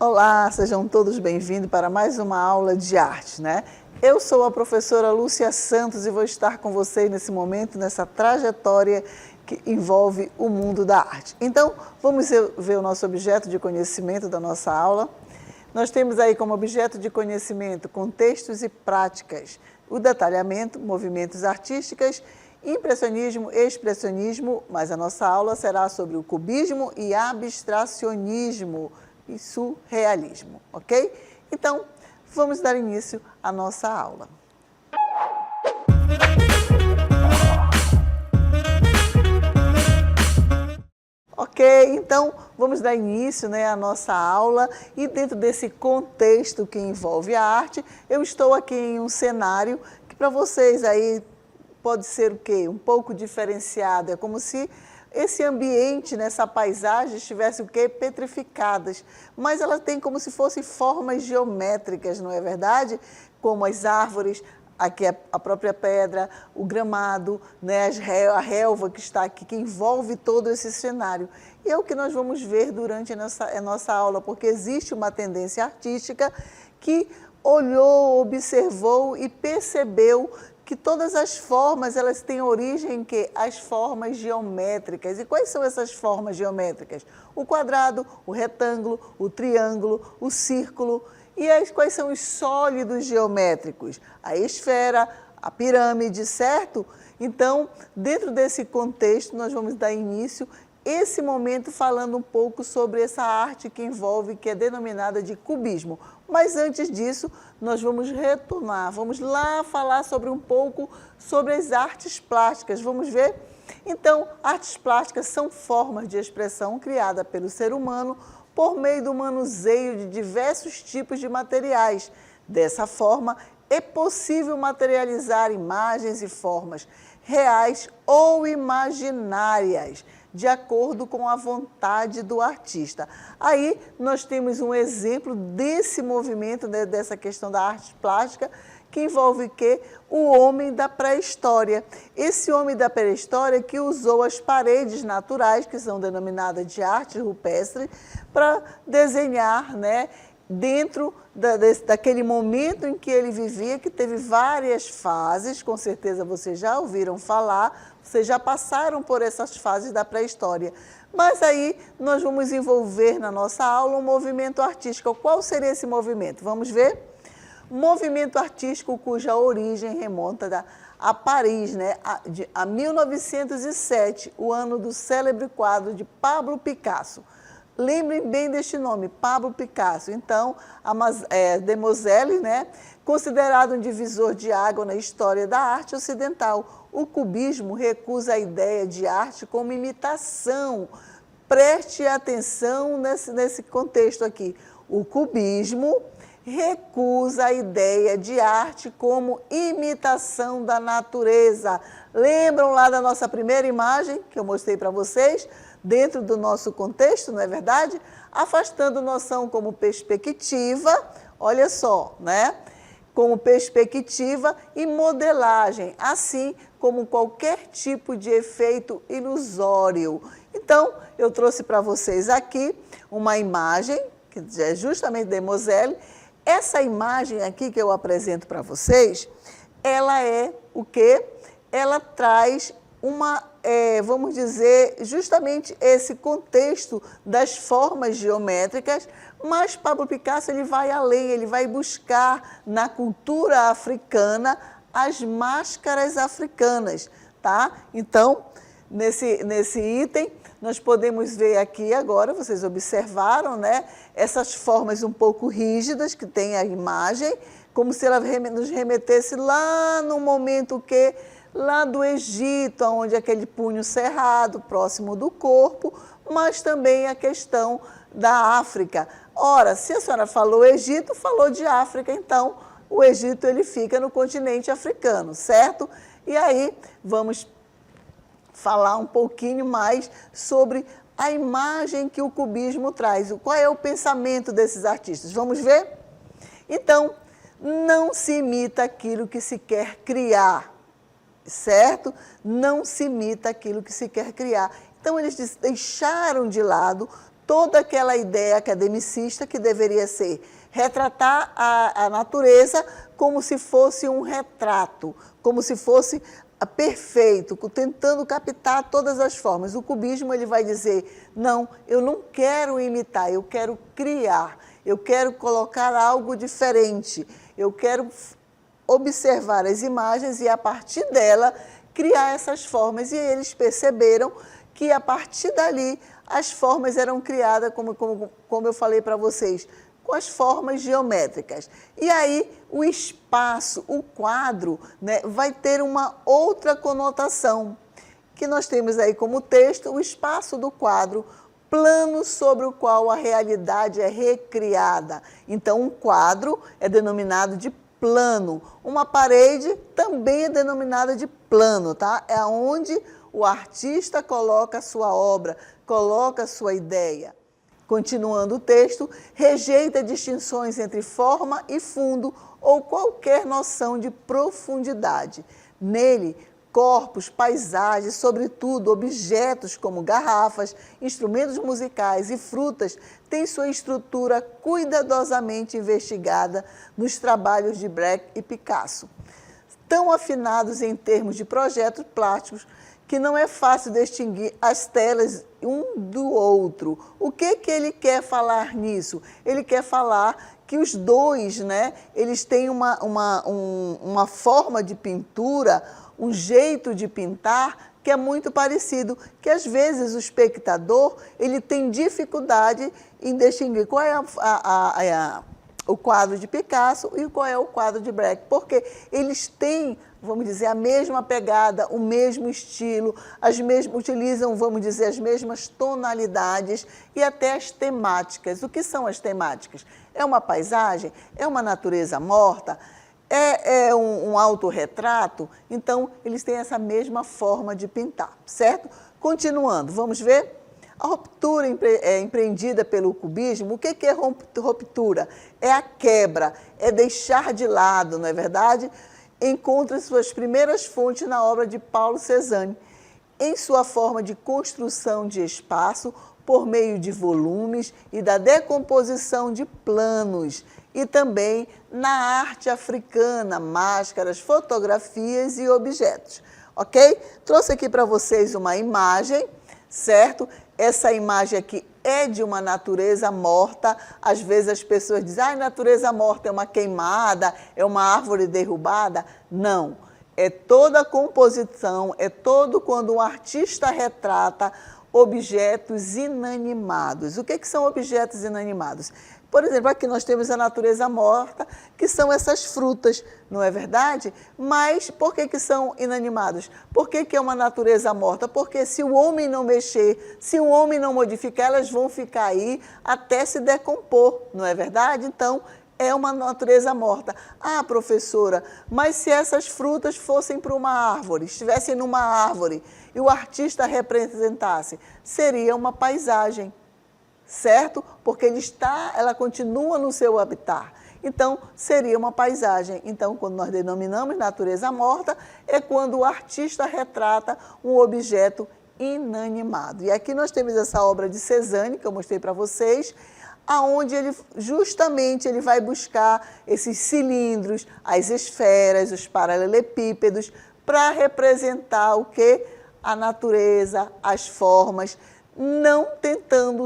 Olá, sejam todos bem-vindos para mais uma aula de arte, né? Eu sou a professora Lúcia Santos e vou estar com vocês nesse momento, nessa trajetória que envolve o mundo da arte. Então, vamos ver o nosso objeto de conhecimento da nossa aula. Nós temos aí como objeto de conhecimento contextos e práticas, o detalhamento, movimentos artísticos, impressionismo, expressionismo, mas a nossa aula será sobre o cubismo e abstracionismo e surrealismo, ok? Então, vamos dar início à nossa aula. Ok, então vamos dar início, né, à nossa aula e dentro desse contexto que envolve a arte, eu estou aqui em um cenário que para vocês aí pode ser o quê? Um pouco diferenciado, é como se esse ambiente, nessa paisagem, estivesse o quê? Petrificadas, mas ela tem como se fossem formas geométricas, não é verdade? Como as árvores, aqui a própria pedra, o gramado, né, a relva que está aqui, que envolve todo esse cenário. E é o que nós vamos ver durante a nossa aula, porque existe uma tendência artística que olhou, observou e percebeu que todas as formas, elas têm origem em quê? As formas geométricas. E quais são essas formas geométricas? O quadrado, o retângulo, o triângulo, o círculo. E quais são os sólidos geométricos? A esfera, a pirâmide, certo? Então, dentro desse contexto, nós vamos dar início esse momento falando um pouco sobre essa arte que envolve, que é denominada de cubismo. Mas antes disso, nós vamos retornar, vamos lá falar sobre um pouco sobre as artes plásticas, vamos ver? Então, artes plásticas são formas de expressão criada pelo ser humano por meio do manuseio de diversos tipos de materiais. Dessa forma, é possível materializar imagens e formas reais ou imaginárias, de acordo com a vontade do artista. Aí nós temos um exemplo desse movimento, né, dessa questão da arte plástica, que envolve o quê? O homem da pré-história. Esse homem da pré-história que usou as paredes naturais, que são denominadas de arte rupestre, para desenhar, né, dentro daquele momento em que ele vivia, que teve várias fases, com certeza vocês já ouviram falar, vocês já passaram por essas fases da pré-história. Mas aí nós vamos envolver na nossa aula um movimento artístico. Qual seria esse movimento? Vamos ver? Movimento artístico cuja origem remonta a Paris, né? a 1907, o ano do célebre quadro de Pablo Picasso. Lembrem bem deste nome, Pablo Picasso. Então, Demoiselle, né, considerado um divisor de água na história da arte ocidental. O cubismo recusa a ideia de arte como imitação. Preste atenção nesse contexto aqui. O cubismo recusa a ideia de arte como imitação da natureza. Lembram lá da nossa primeira imagem que eu mostrei para vocês? Dentro do nosso contexto, não é verdade? Afastando noção como perspectiva, olha só, né? Como perspectiva e modelagem, assim como qualquer tipo de efeito ilusório. Então, eu trouxe para vocês aqui uma imagem, que é justamente Demoiselle. Essa imagem aqui que eu apresento para vocês, ela é o quê? Ela traz vamos dizer, justamente esse contexto das formas geométricas, mas Pablo Picasso ele vai além, ele vai buscar na cultura africana as máscaras africanas, tá? Então, nesse item, nós podemos ver aqui agora, vocês observaram, né? Essas formas um pouco rígidas que tem a imagem, como se ela nos remetesse lá no momento que lá do Egito, onde aquele punho cerrado, próximo do corpo, mas também a questão da África. Ora, se a senhora falou Egito, falou de África, então o Egito ele fica no continente africano, certo? E aí vamos falar um pouquinho mais sobre a imagem que o cubismo traz. Qual é o pensamento desses artistas? Vamos ver? Então, não se imita aquilo que se quer criar. Certo? Não se imita aquilo que se quer criar. Então, eles deixaram de lado toda aquela ideia academicista que deveria ser retratar a natureza como se fosse um retrato, como se fosse perfeito, tentando captar todas as formas. O cubismo ele vai dizer, não, eu não quero imitar, eu quero criar, eu quero colocar algo diferente, eu quero observar as imagens e, a partir dela, criar essas formas. E eles perceberam que, a partir dali, as formas eram criadas, como eu falei para vocês, com as formas geométricas. E aí, o espaço, o quadro, né, vai ter uma outra conotação, que nós temos aí como texto, o espaço do quadro, plano sobre o qual a realidade é recriada. Então, um quadro é denominado de plano. Uma parede também é denominada de plano, tá? É onde o artista coloca a sua obra, coloca a sua ideia. Continuando o texto, rejeita distinções entre forma e fundo ou qualquer noção de profundidade. Nele, corpos, paisagens, sobretudo objetos como garrafas, instrumentos musicais e frutas, têm sua estrutura cuidadosamente investigada nos trabalhos de Braque e Picasso. Tão afinados em termos de projetos plásticos que não é fácil distinguir as telas um do outro. O que ele quer falar nisso? Ele quer falar que os dois, né, eles têm uma forma de pintura, um jeito de pintar que é muito parecido, que às vezes o espectador ele tem dificuldade em distinguir qual é o quadro de Picasso e qual é o quadro de Braque, porque eles têm, vamos dizer, a mesma pegada, o mesmo estilo, utilizam, vamos dizer, as mesmas tonalidades e até as temáticas. O que são as temáticas? É uma paisagem? É uma natureza morta? É um autorretrato? Então, eles têm essa mesma forma de pintar, certo? Continuando, vamos ver? A ruptura empreendida pelo cubismo, o que é ruptura? É a quebra, é deixar de lado, não é verdade? Encontra suas primeiras fontes na obra de Paulo Cézanne, em sua forma de construção de espaço por meio de volumes e da decomposição de planos, e também na arte africana, máscaras, fotografias e objetos, ok? Trouxe aqui para vocês uma imagem, certo? Essa imagem aqui é de uma natureza morta. Às vezes as pessoas dizem, natureza morta é uma queimada, é uma árvore derrubada. Não, é toda a composição, é todo quando um artista retrata objetos inanimados. O que são objetos inanimados? Por exemplo, aqui nós temos a natureza morta, que são essas frutas, não é verdade? Mas por que são inanimados? Por que é uma natureza morta? Porque se o homem não mexer, se o homem não modificar, elas vão ficar aí até se decompor, não é verdade? Então, é uma natureza morta. Professora, mas se essas frutas fossem para uma árvore, estivessem numa árvore e o artista representasse, seria uma paisagem, certo? Porque ela continua no seu habitat. Então, seria uma paisagem. Então, quando nós denominamos natureza morta, é quando o artista retrata um objeto inanimado. E aqui nós temos essa obra de Cézanne, que eu mostrei para vocês, aonde ele justamente vai buscar esses cilindros, as esferas, os paralelepípedos, para representar o quê? A natureza, as formas, não tentando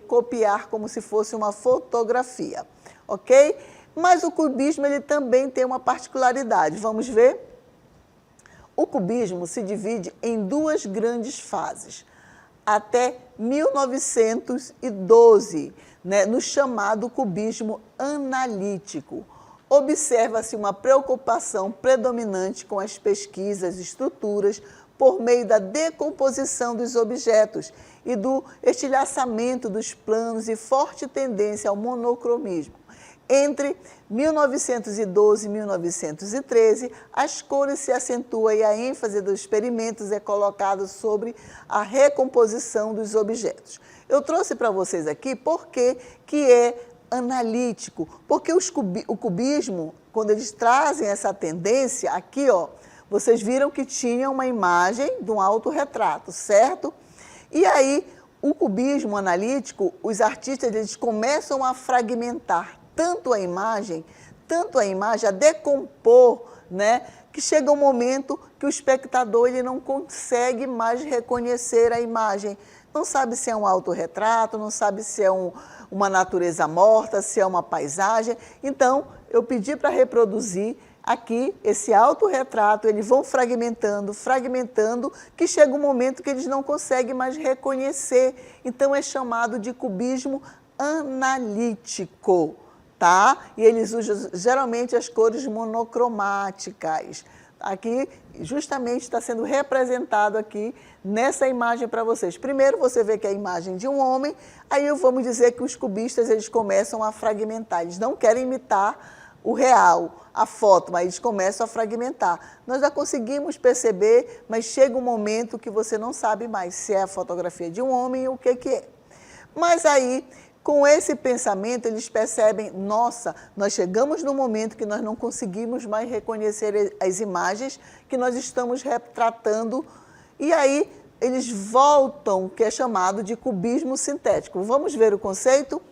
copiar como se fosse uma fotografia, ok? Mas o cubismo ele também tem uma particularidade, vamos ver? O cubismo se divide em duas grandes fases, até 1912, né, no chamado cubismo analítico. Observa-se uma preocupação predominante com as pesquisas, estruturas, por meio da decomposição dos objetos e do estilhaçamento dos planos e forte tendência ao monocromismo. Entre 1912 e 1913, as cores se acentuam e a ênfase dos experimentos é colocada sobre a recomposição dos objetos. Eu trouxe para vocês aqui porque que é analítico, porque o cubismo, quando eles trazem essa tendência, aqui, ó, vocês viram que tinha uma imagem de um autorretrato, certo? E aí, o cubismo analítico, os artistas eles começam a fragmentar tanto a imagem, a decompor, né, que chega um momento que o espectador ele não consegue mais reconhecer a imagem. Não sabe se é um autorretrato, não sabe se é uma natureza morta, se é uma paisagem. Então, eu pedi para reproduzir aqui esse autorretrato, eles vão fragmentando, que chega um momento que eles não conseguem mais reconhecer. Então, é chamado de cubismo analítico, tá? E eles usam geralmente as cores monocromáticas. Aqui, justamente, está sendo representado aqui nessa imagem para vocês. Primeiro, você vê que é a imagem de um homem, aí vamos dizer que os cubistas eles começam a fragmentar, eles não querem imitar o real, a foto, mas eles começam a fragmentar. Nós já conseguimos perceber, mas chega um momento que você não sabe mais se é a fotografia de um homem ou o que é. Mas aí, com esse pensamento, eles percebem, nossa, nós chegamos no momento que nós não conseguimos mais reconhecer as imagens que nós estamos retratando, e aí eles voltam, que é chamado de cubismo sintético. Vamos ver o conceito?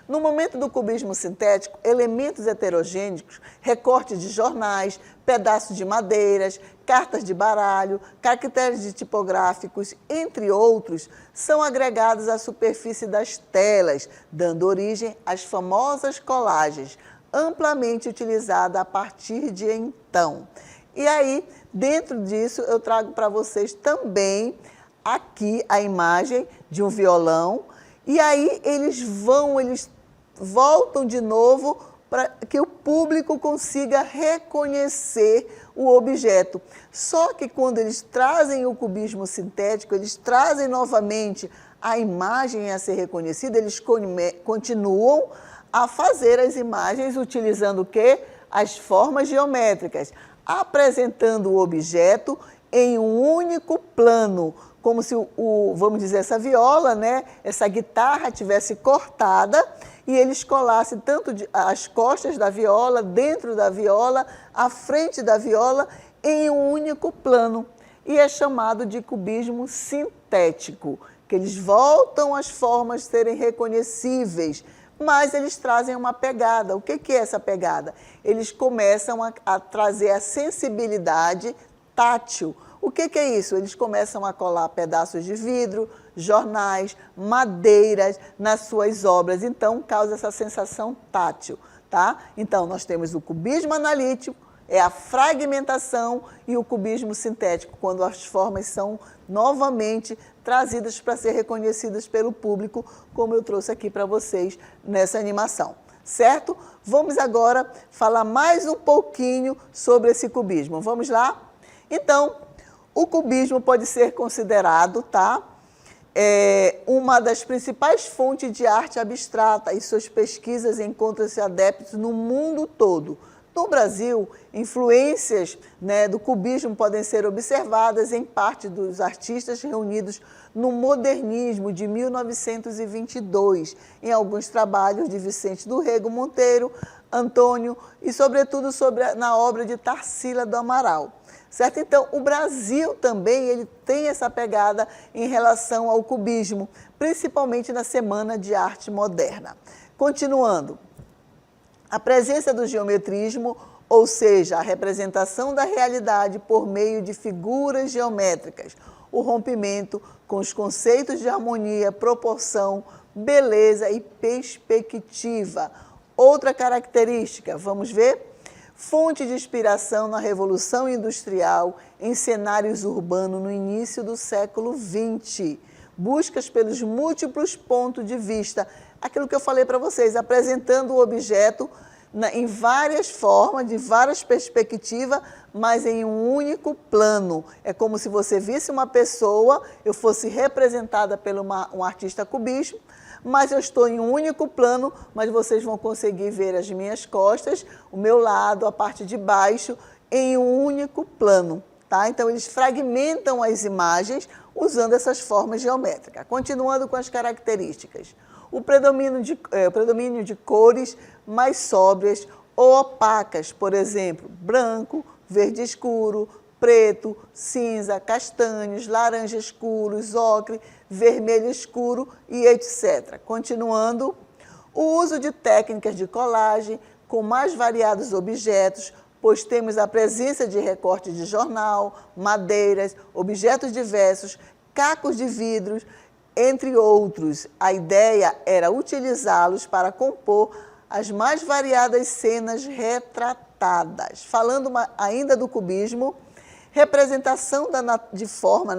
No momento do cubismo sintético, elementos heterogênicos, recortes de jornais, pedaços de madeiras, cartas de baralho, caracteres tipográficos, entre outros, são agregados à superfície das telas, dando origem às famosas colagens, amplamente utilizada a partir de então. E aí, dentro disso, eu trago para vocês também aqui a imagem de um violão, e aí eles voltam de novo para que o público consiga reconhecer o objeto. Só que quando eles trazem o cubismo sintético, eles trazem novamente a imagem a ser reconhecida, eles continuam a fazer as imagens utilizando o quê? As formas geométricas, apresentando o objeto em um único plano, como se, vamos dizer, essa viola, né, essa guitarra tivesse cortada e eles colassem tanto as costas da viola, dentro da viola, a frente da viola, em um único plano. E é chamado de cubismo sintético, que eles voltam as formas serem reconhecíveis, mas eles trazem uma pegada. O que é essa pegada? Eles começam a trazer a sensibilidade tátil. O que é isso? Eles começam a colar pedaços de vidro, jornais, madeiras nas suas obras. Então, causa essa sensação tátil, tá? Então, nós temos o cubismo analítico, é a fragmentação, e o cubismo sintético, quando as formas são novamente trazidas para ser reconhecidas pelo público, como eu trouxe aqui para vocês nessa animação, certo? Vamos agora falar mais um pouquinho sobre esse cubismo. Vamos lá? Então, o cubismo pode ser considerado, tá, uma das principais fontes de arte abstrata, e suas pesquisas encontram-se adeptos no mundo todo. No Brasil, influências, né, do cubismo podem ser observadas em parte dos artistas reunidos no modernismo de 1922, em alguns trabalhos de Vicente do Rego Monteiro, Antônio e, sobretudo, na obra de Tarsila do Amaral. Certo? Então, o Brasil também ele tem essa pegada em relação ao cubismo, principalmente na Semana de Arte Moderna. Continuando, a presença do geometrismo, ou seja, a representação da realidade por meio de figuras geométricas, o rompimento com os conceitos de harmonia, proporção, beleza e perspectiva. Outra característica, vamos ver? Fonte de inspiração na Revolução Industrial, em cenários urbanos no início do século XX. Buscas pelos múltiplos pontos de vista. Aquilo que eu falei para vocês, apresentando o objeto em várias formas, de várias perspectivas, mas em um único plano. É como se você visse uma pessoa, eu fosse representada por um artista cubista, mas eu estou em um único plano, mas vocês vão conseguir ver as minhas costas, o meu lado, a parte de baixo, em um único plano. Tá? Então, eles fragmentam as imagens usando essas formas geométricas. Continuando com as características. O predomínio de cores mais sóbrias ou opacas, por exemplo, branco, verde escuro, preto, cinza, castanhos, laranja escuros, ocre, vermelho escuro e etc. Continuando, o uso de técnicas de colagem com mais variados objetos, pois temos a presença de recorte de jornal, madeiras, objetos diversos, cacos de vidros, entre outros. A ideia era utilizá-los para compor as mais variadas cenas retratadas. Falando ainda do cubismo, representação de forma,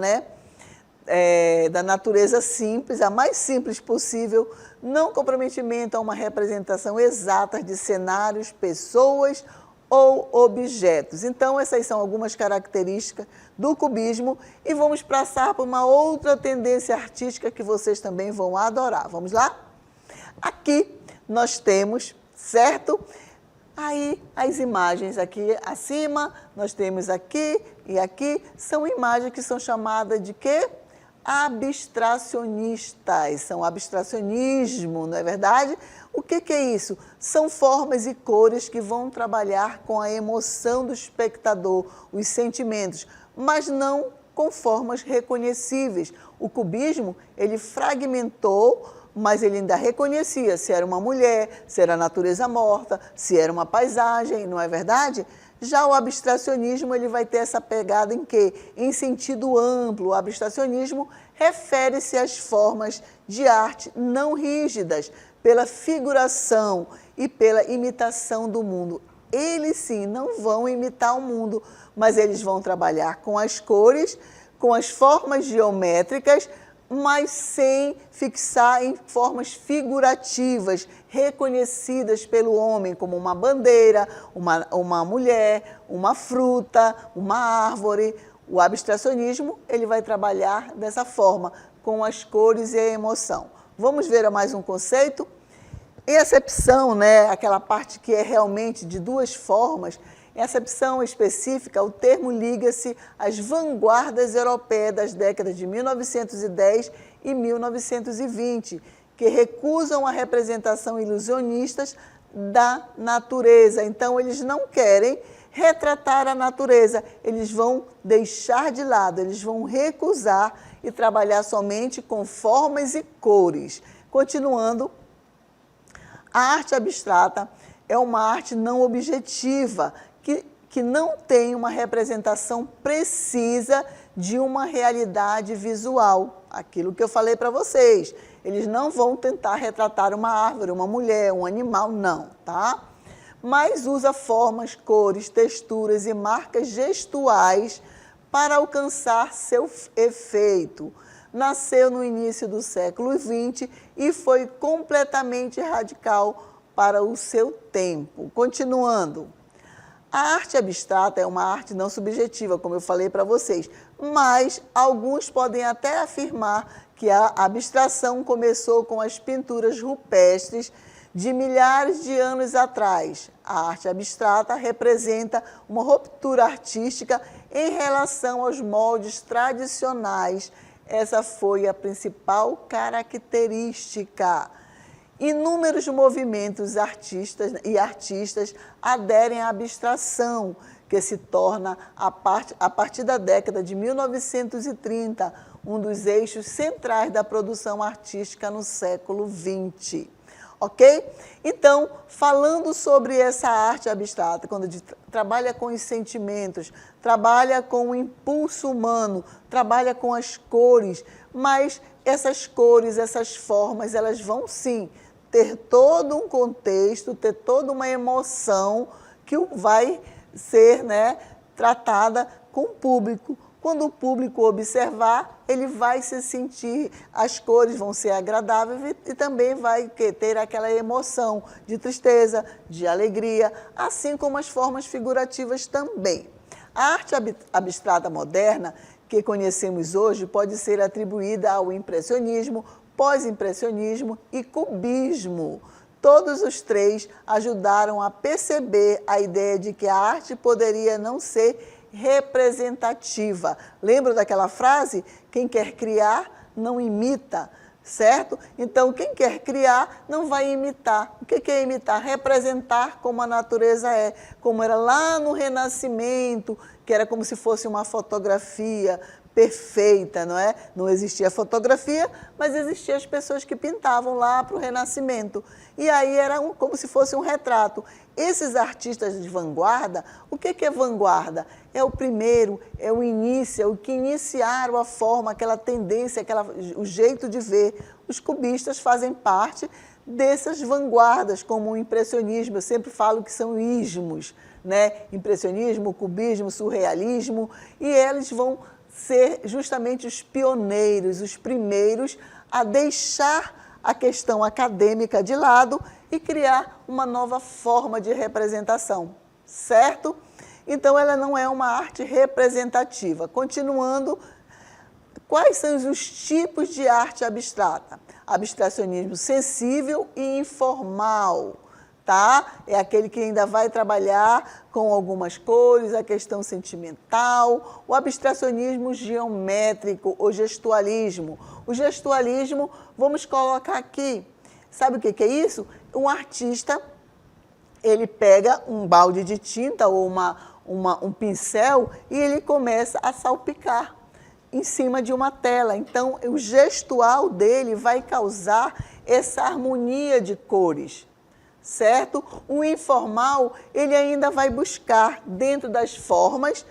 da natureza simples, a mais simples possível, não comprometimento a uma representação exata de cenários, pessoas ou objetos. Então, essas são algumas características do cubismo e vamos passar por uma outra tendência artística que vocês também vão adorar. Vamos lá? Aqui nós temos, certo? Aí, as imagens aqui acima, nós temos aqui e aqui, são imagens que são chamadas de quê? Abstracionistas, são abstracionismo, não é verdade? O que é isso? São formas e cores que vão trabalhar com a emoção do espectador, os sentimentos, mas não com formas reconhecíveis. O cubismo, ele fragmentou, mas ele ainda reconhecia se era uma mulher, se era a natureza morta, se era uma paisagem, não é verdade? Já o abstracionismo, ele vai ter essa pegada em quê? Em sentido amplo. O abstracionismo refere-se às formas de arte não rígidas, pela figuração e pela imitação do mundo. Eles sim não vão imitar o mundo, mas eles vão trabalhar com as cores, com as formas geométricas, mas sem fixar em formas figurativas, reconhecidas pelo homem, como uma bandeira, uma mulher, uma fruta, uma árvore. O abstracionismo, ele vai trabalhar dessa forma, com as cores e a emoção. Vamos ver mais um conceito? Em acepção, aquela parte que é realmente de duas formas, em acepção específica, o termo liga-se às vanguardas europeias das décadas de 1910 e 1920, que recusam a representação ilusionistas da natureza. Então, eles não querem retratar a natureza, eles vão deixar de lado, eles vão recusar e trabalhar somente com formas e cores. Continuando, a arte abstrata é uma arte não objetiva, que não tem uma representação precisa de uma realidade visual. Aquilo que eu falei para vocês, eles não vão tentar retratar uma árvore, uma mulher, um animal, não, tá? Mas usa formas, cores, texturas e marcas gestuais para alcançar seu efeito. Nasceu no início do século XX e foi completamente radical para o seu tempo. Continuando, a arte abstrata é uma arte não subjetiva, como eu falei para vocês, mas alguns podem até afirmar que a abstração começou com as pinturas rupestres de milhares de anos atrás. A arte abstrata representa uma ruptura artística em relação aos moldes tradicionais. Essa foi a principal característica. Inúmeros movimentos artistas aderem à abstração, que se torna, a partir da década de 1930, um dos eixos centrais da produção artística no século XX. Ok? Então, falando sobre essa arte abstrata, quando a gente trabalha com os sentimentos, trabalha com o impulso humano, trabalha com as cores, mas essas cores, essas formas, elas vão sim ter todo um contexto, ter toda uma emoção que vai ser tratada com o público. Quando o público observar, ele vai se sentir, as cores vão ser agradáveis e também vai ter aquela emoção de tristeza, de alegria, assim como as formas figurativas também. A arte abstrata moderna, que conhecemos hoje, pode ser atribuída ao impressionismo, pós-impressionismo e cubismo. Todos os três ajudaram a perceber a ideia de que a arte poderia não ser representativa. Lembra daquela frase? Quem quer criar, não imita, certo? Então, quem quer criar, não vai imitar. O que é imitar? Representar como a natureza é, como era lá no Renascimento, que era como se fosse uma fotografia perfeita, não é? Não existia fotografia, mas existiam as pessoas que pintavam lá para o Renascimento. E aí era como se fosse um retrato. Esses artistas de vanguarda, o que é vanguarda? É o primeiro, é o início, é o que iniciaram a forma, aquela tendência, o jeito de ver. Os cubistas fazem parte dessas vanguardas, como o impressionismo. Eu sempre falo que são ismos, né? Impressionismo, cubismo, surrealismo, e eles vão ser justamente os pioneiros, os primeiros a deixar a questão acadêmica de lado e criar uma nova forma de representação, certo? Então, ela não é uma arte representativa. Continuando, quais são os tipos de arte abstrata? Abstracionismo sensível e informal, tá? É aquele que ainda vai trabalhar com algumas cores, a questão sentimental, o abstracionismo geométrico, o gestualismo. O gestualismo, vamos colocar aqui, sabe o que é isso? Um artista, ele pega um balde de tinta ou um pincel e ele começa a salpicar em cima de uma tela. Então, o gestual dele vai causar essa harmonia de cores, certo? O informal, ele ainda vai buscar dentro das formas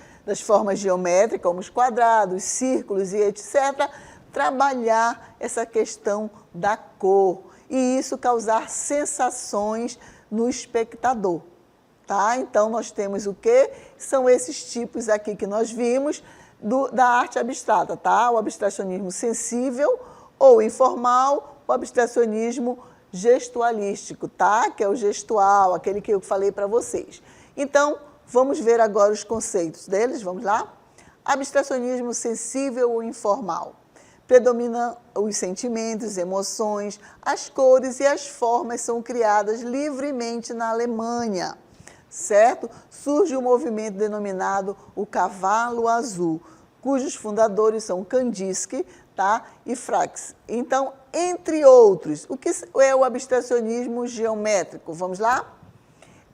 geométricas, como os quadrados, círculos e etc., trabalhar essa questão da cor e isso causar sensações no espectador, tá? Então, nós temos o quê? São esses tipos aqui que nós vimos da arte abstrata, tá? O abstracionismo sensível ou informal, o abstracionismo gestualístico, tá? Que é o gestual, aquele que eu falei para vocês. Então, vamos ver agora os conceitos deles, vamos lá? Abstracionismo sensível ou informal. Predominam os sentimentos, emoções, as cores e as formas são criadas livremente na Alemanha, certo? Surge um movimento denominado o Cavalo Azul, cujos fundadores são Kandinsky, tá? E Frax. Então, entre outros, o que é o abstracionismo geométrico? Vamos lá?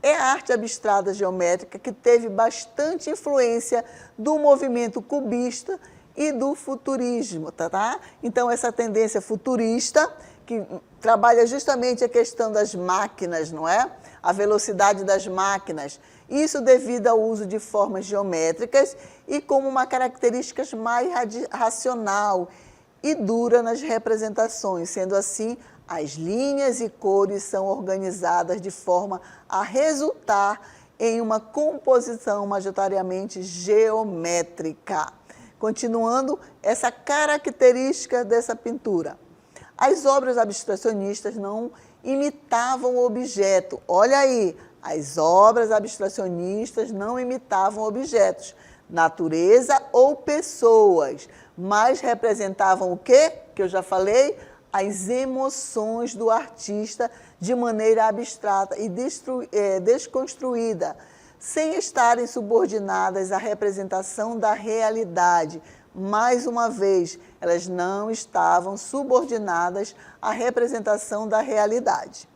É a arte abstrata geométrica que teve bastante influência do movimento cubista e do futurismo, tá? Então, essa tendência futurista, que trabalha justamente a questão das máquinas, não é? A velocidade das máquinas. Isso devido ao uso de formas geométricas e como uma característica mais racional e dura nas representações. Sendo assim, as linhas e cores são organizadas de forma a resultar em uma composição majoritariamente geométrica. Continuando, essa característica dessa pintura. As obras abstracionistas não imitavam o objeto. Olha aí, as obras abstracionistas não imitavam objetos, natureza ou pessoas, mas representavam o quê? Que eu já falei, as emoções do artista de maneira abstrata e desconstruída, sem estarem subordinadas à representação da realidade. Mais uma vez, elas não estavam subordinadas à representação da realidade.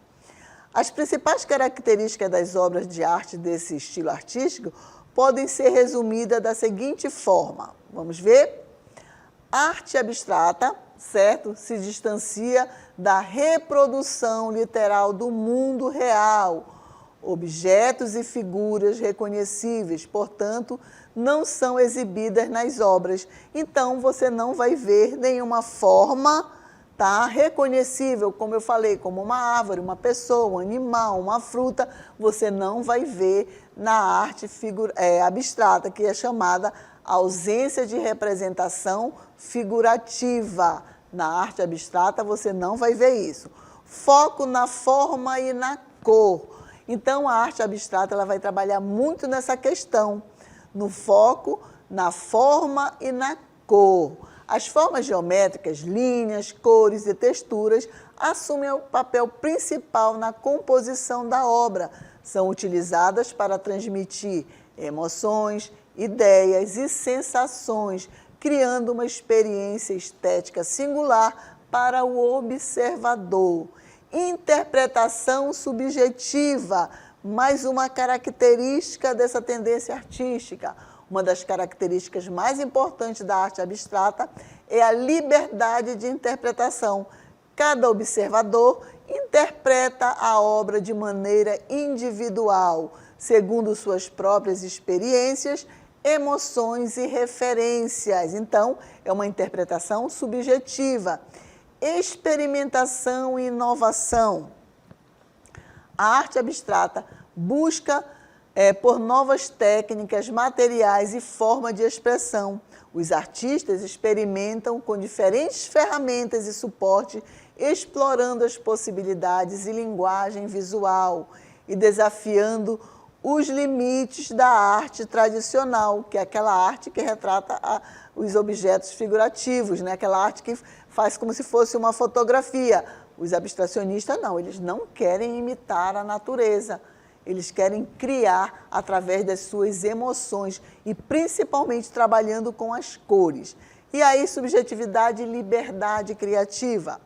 As principais características das obras de arte desse estilo artístico podem ser resumidas da seguinte forma. Vamos ver? Arte abstrata, certo? Se distancia da reprodução literal do mundo real. Objetos e figuras reconhecíveis, portanto, não são exibidas nas obras. Então, você não vai ver nenhuma forma, tá, reconhecível, como eu falei, como uma árvore, uma pessoa, um animal, uma fruta, você não vai ver na arte abstrata, que é chamada ausência de representação figurativa. Na arte abstrata, você não vai ver isso. Foco na forma e na cor. Então, a arte abstrata ela vai trabalhar muito nessa questão, no foco, na forma e na cor. As formas geométricas, linhas, cores e texturas assumem o papel principal na composição da obra. São utilizadas para transmitir emoções, ideias e sensações, criando uma experiência estética singular para o observador. Interpretação subjetiva, mais uma característica dessa tendência artística. uma das características mais importantes da arte abstrata é a liberdade de interpretação. Cada observador interpreta a obra de maneira individual, segundo suas próprias experiências, emoções e referências. Então, é uma interpretação subjetiva. Experimentação e inovação. A arte abstrata busca por novas técnicas, materiais e forma de expressão. Os artistas experimentam com diferentes ferramentas e suporte, explorando as possibilidades e linguagem visual e desafiando os limites da arte tradicional, que é aquela arte que retrata os objetos figurativos, né? Aquela arte que faz como se fosse uma fotografia. Os abstracionistas não, eles não querem imitar a natureza, eles querem criar através das suas emoções e principalmente trabalhando com as cores. E aí, subjetividade e liberdade criativa.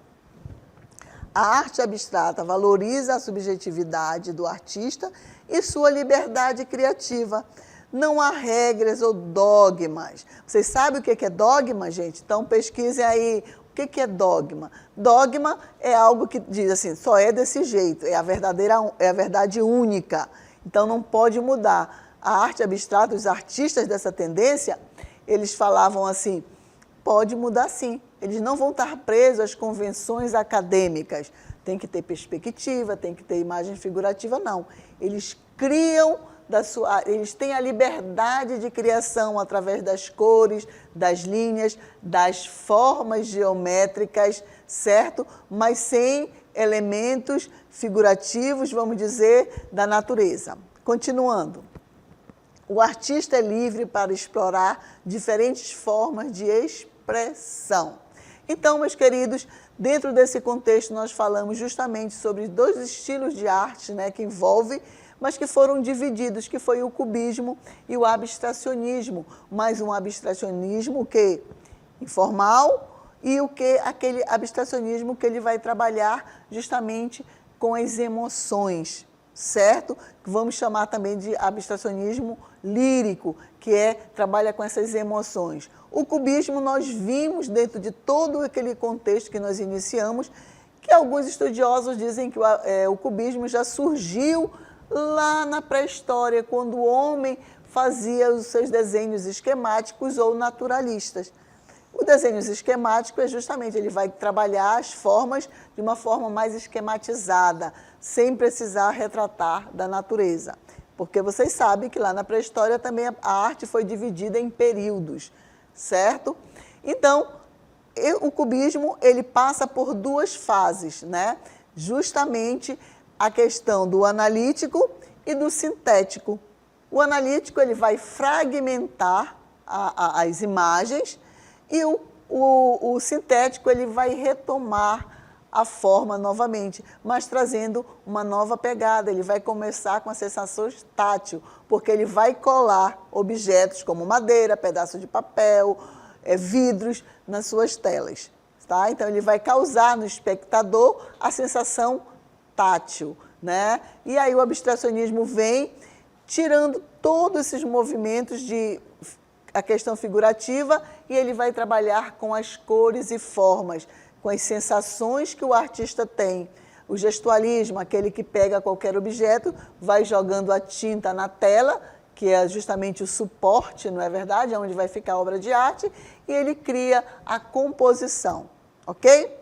A arte abstrata valoriza a subjetividade do artista e sua liberdade criativa. Não há regras ou dogmas. Vocês sabem o que é dogma, gente? Então pesquisem aí. O que é dogma? Dogma é algo que diz assim, só é desse jeito, é a verdade única. Então não pode mudar. A arte abstrata, os artistas dessa tendência, eles falavam assim, pode mudar sim. Eles não vão estar presos às convenções acadêmicas. Tem que ter perspectiva, tem que ter imagem figurativa, não. Eles criam, eles têm a liberdade de criação através das cores, das linhas, das formas geométricas, certo? Mas sem elementos figurativos, vamos dizer, da natureza. Continuando. O artista é livre para explorar diferentes formas de expressão. Então, meus queridos, dentro desse contexto nós falamos justamente sobre dois estilos de arte, né, que envolvem, mas que foram divididos, que foi o cubismo e o abstracionismo, mas um abstracionismo que informal e aquele abstracionismo que ele vai trabalhar justamente com as emoções, certo? Vamos chamar também de abstracionismo lírico, que trabalha com essas emoções. O cubismo nós vimos dentro de todo aquele contexto que nós iniciamos, que alguns estudiosos dizem que o cubismo já surgiu lá na pré-história, quando o homem fazia os seus desenhos esquemáticos ou naturalistas. O desenho esquemático é justamente, ele vai trabalhar as formas de uma forma mais esquematizada, sem precisar retratar da natureza. Porque vocês sabem que lá na pré-história também a arte foi dividida em períodos, certo? Então, o cubismo, ele passa por duas fases, né? Justamente a questão do analítico e do sintético. O analítico, ele vai fragmentar as imagens e o sintético, ele vai retomar a forma novamente, mas trazendo uma nova pegada. Ele vai começar com a sensação tátil, porque ele vai colar objetos como madeira, pedaço de papel, vidros nas suas telas. Tá? Então, ele vai causar no espectador a sensação tátil, né? E aí o abstracionismo vem tirando todos esses movimentos a questão figurativa e ele vai trabalhar com as cores e formas, com as sensações que o artista tem. O gestualismo, aquele que pega qualquer objeto, vai jogando a tinta na tela, que é justamente o suporte, não é verdade? É onde vai ficar a obra de arte, e ele cria a composição, ok?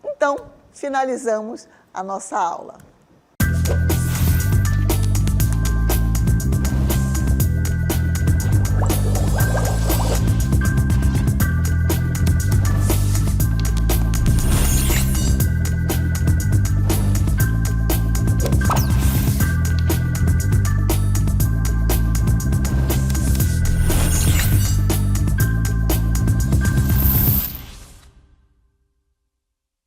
Então, finalizamos a nossa aula.